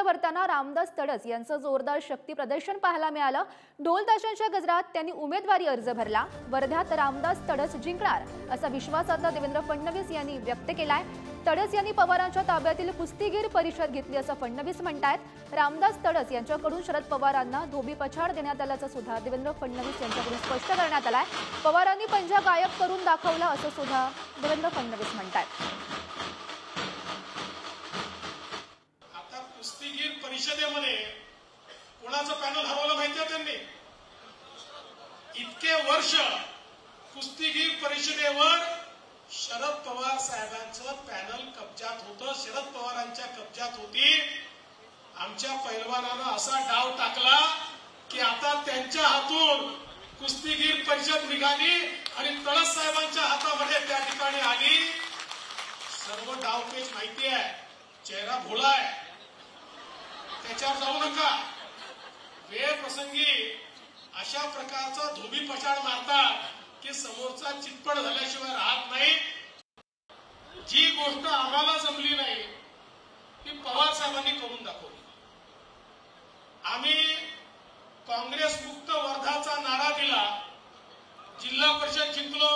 भरताना रामदास तडस यांचं जोरदार शक्ती प्रदर्शन पाहायला मिळालं। ढोल ताशांच्या गजरात त्यांनी उमेदवारी अर्ज भरला। वर्ध्यात रामदास तडस जिंकणार असा विश्वास आता देवेंद्र फडणवीस यांनी व्यक्त केलाय। तडस यांनी पवारांच्या ताब्यातील कुस्तीगीर परिषद घेतली असं फडणवीस म्हणतात। रामदास तडस यांच्याकडून शरद पवारांना धोबी पछाड देण्यात आल्याचं सुद्धा देवेंद्र फडणवीस यांच्याकडून स्पष्ट करण्यात आलंय। पवारांनी पंजा गायब करून दाखवला असं सुद्धा देवेंद्र फडणवीस म्हणतात। आता कुस्तीगीर परिषदेमध्ये कोणाचं पॅनल हरवलं माहिती आहे त्यांनी? इतके वर्ष कुस्तीगीर परिषदेवर शरद पवार साहेबांचं पॅनल कब्जात होतं, शरद पवारांच्या कब्जात होती। आमच्या पैलवानानं असा डाव टाकला की आता त्यांच्या हातून कुस्तीगीर परिषद निघाली आणि तडस साहेबांच्या हातामध्ये त्या ठिकाणी आली। सर्व डावपेच माहिती आहे, चेहरा भोळा आहे, त्याच्यावर जाऊ नका। वेळ प्रसंगी अशा प्रकारचा धोबी पछाड मारतात की समोरचा चितपट झाल्याशिवाय राहत नाही। जी गोष्ट आम्हाला जमली नाही ती पवार साहेबांनी करून दाखवली। आम्ही काँग्रेस मुक्त वर्धाचा नारा दिला, जिल्हा परिषद जिंकलो।